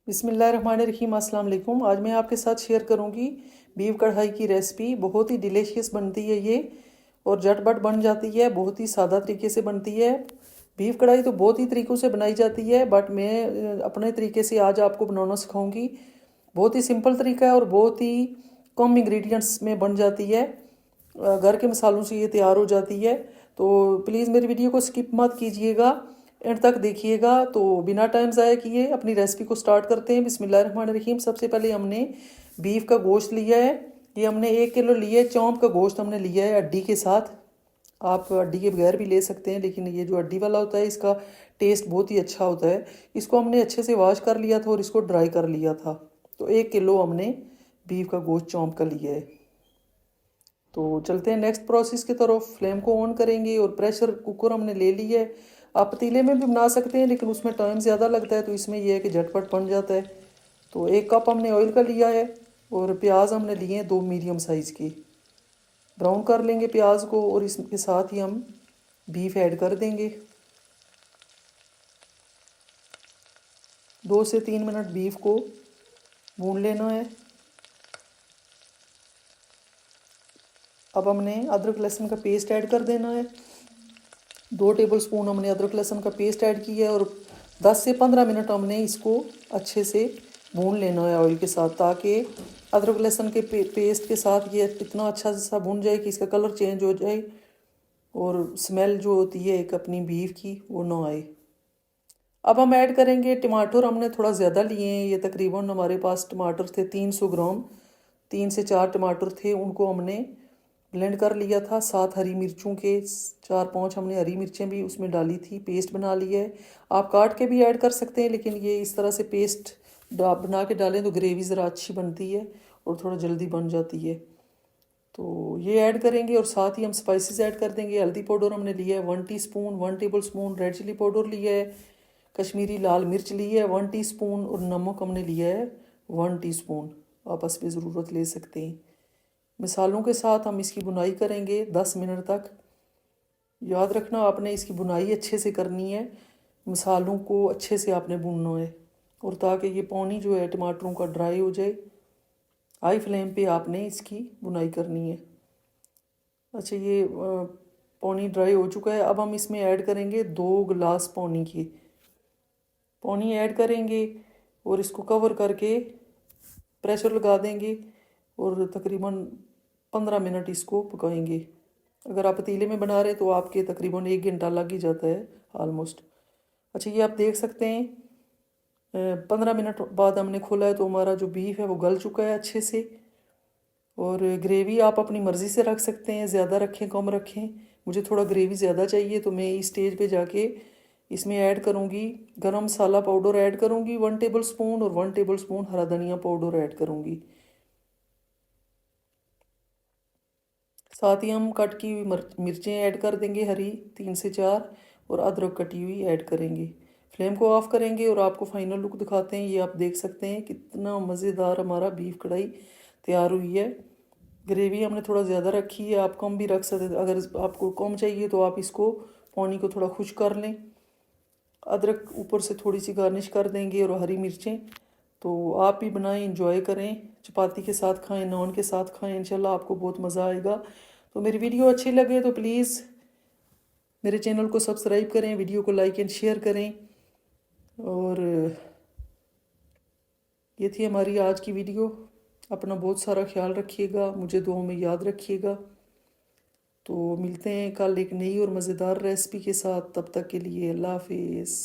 बिस्मिल्लाहिर्रहमानिर्रहीम, अस्सलाम वालेकुम। आज मैं आपके साथ शेयर करूंगी बीफ कढ़ाई की रेसिपी। बहुत ही डिलीशियस बनती है ये और झटपट बन जाती है, बहुत ही सादा तरीके से बनती है। बीफ कढ़ाई तो बहुत ही तरीक़ों से बनाई जाती है, बट मैं अपने तरीके से आज आपको बनाना सिखाऊंगी। बहुत ही सिंपल तरीका है और बहुत ही कम इंग्रेडिएंट्स में बन जाती है। घर के मसालों से ये तैयार हो जाती है। तो प्लीज़ मेरी वीडियो को स्किप मत कीजिएगा, एंड तक देखिएगा। तो बिना टाइम ज़ाया किए अपनी रेसिपी को स्टार्ट करते हैं। बिस्मिल्लाहिर्रहमानिर्रहीम। सबसे पहले हमने बीफ का गोश्त लिया है। ये हमने 1 किलो लिया है। चौंप का गोश्त हमने लिया है अड्डी के साथ। आप अड्डी के बगैर भी ले सकते हैं, लेकिन ये जो अड्डी वाला होता है इसका टेस्ट बहुत ही अच्छा होता है। इसको हमने अच्छे से वॉश कर लिया था और इसको ड्राई कर लिया था। तो 1 किलो हमने बीफ का गोश्त चौंप का लिया है। तो चलते हैं नेक्स्ट प्रोसेस की तरफ। फ्लेम को ऑन करेंगे और प्रेशर कुकर हमने ले लिया है। आप पतीले में भी बना सकते हैं, लेकिन उसमें टाइम ज़्यादा लगता है, तो इसमें यह है कि झटपट बन जाता है। तो 1 कप हमने ऑयल का लिया है और प्याज हमने लिए हैं 2 मीडियम साइज़ के। ब्राउन कर लेंगे प्याज को और इसके साथ ही हम बीफ ऐड कर देंगे। 2 से 3 मिनट बीफ को भून लेना है। अब हमने अदरक लहसुन का पेस्ट ऐड कर देना है। 2 टेबलस्पून हमने अदरक लहसुन का पेस्ट ऐड किया है और 10 से 15 मिनट हमने इसको अच्छे से भून लेना है ऑयल के साथ, ताकि अदरक लहसुन के पेस्ट के साथ ये इतना अच्छा सा भून जाए कि इसका कलर चेंज हो जाए और स्मेल जो होती है एक अपनी बीफ की वो ना आए। अब हम ऐड करेंगे टमाटर। हमने थोड़ा ज़्यादा लिए हैं, ये तकरीबन हमारे पास टमाटर थे 300 ग्राम। 3 से 4 टमाटर थे, उनको हमने ब्लेंड कर लिया था। 7 हरी मिर्चों के 4-5 हमने हरी मिर्चें भी उसमें डाली थी, पेस्ट बना लिया है। आप काट के भी ऐड कर सकते हैं, लेकिन ये इस तरह से पेस्ट बना के डालें तो ग्रेवी ज़रा अच्छी बनती है और थोड़ा जल्दी बन जाती है। तो ये ऐड करेंगे और साथ ही हम स्पाइसेस ऐड कर देंगे। हल्दी पाउडर हमने लिया है 1 teaspoon. 1 tablespoon red chilli powder लिया है। कश्मीरी लाल मिर्च ली है 1 टीस्पून और नमक हमने लिया है 1 टीस्पून। आप इस पर ज़रूरत ले सकते हैं। मसालों के साथ हम इसकी बुनाई करेंगे 10 मिनट तक। याद रखना आपने इसकी बुनाई अच्छे से करनी है, मसालों को अच्छे से आपने भूनना है, और ताकि ये पानी जो है टमाटरों का ड्राई हो जाए। हाई फ्लेम पे आपने इसकी बुनाई करनी है। अच्छा, ये पानी ड्राई हो चुका है। अब हम इसमें ऐड करेंगे 2 गिलास पानी के। पानी ऐड करेंगे और इसको कवर करके प्रेशर लगा देंगे और तकरीबन 15 मिनट इसको पकाएंगे। अगर आप पतीले में बना रहे हैं तो आपके तकरीबन 1 घंटा लग ही जाता है ऑलमोस्ट। अच्छा, ये आप देख सकते हैं 15 मिनट बाद हमने खोला है तो हमारा जो बीफ है वो गल चुका है अच्छे से। और ग्रेवी आप अपनी मर्ज़ी से रख सकते हैं, ज़्यादा रखें कम रखें। मुझे थोड़ा ग्रेवी ज़्यादा चाहिए, तो मैं इस स्टेज पे जाके इसमें ऐड करूँगी गरम मसाला पाउडर ऐड करूँगी 1 टेबलस्पून और 1 टेबलस्पून हरा धनिया पाउडर ऐड करूँगी। साथ ही हम कट की हुई मिर्चें ऐड कर देंगे हरी 3 से 4, और अदरक कटी हुई ऐड करेंगे। फ्लेम को ऑफ करेंगे और आपको फाइनल लुक दिखाते हैं। ये आप देख सकते हैं कितना मज़ेदार हमारा बीफ कढ़ाई तैयार हुई है। ग्रेवी हमने थोड़ा ज़्यादा रखी है, आप कम भी रख सकते। अगर आपको कम चाहिए तो आप इसको पानी को थोड़ा खुश कर लें। अदरक ऊपर से थोड़ी सी गार्निश कर देंगे और हरी मिर्चें। तो आप भी बनाएं, इंजॉय करें। चपाती के साथ खाएं, नान के साथ खाएं, इंशाल्लाह आपको बहुत मज़ा आएगा। तो मेरी वीडियो अच्छी लगे तो प्लीज़ मेरे चैनल को सब्सक्राइब करें, वीडियो को लाइक एंड शेयर करें। और ये थी हमारी आज की वीडियो। अपना बहुत सारा ख्याल रखिएगा, मुझे दुआओं में याद रखिएगा। तो मिलते हैं कल एक नई और मज़ेदार रेसिपी के साथ। तब तक के लिए अल्लाह हाफिज़।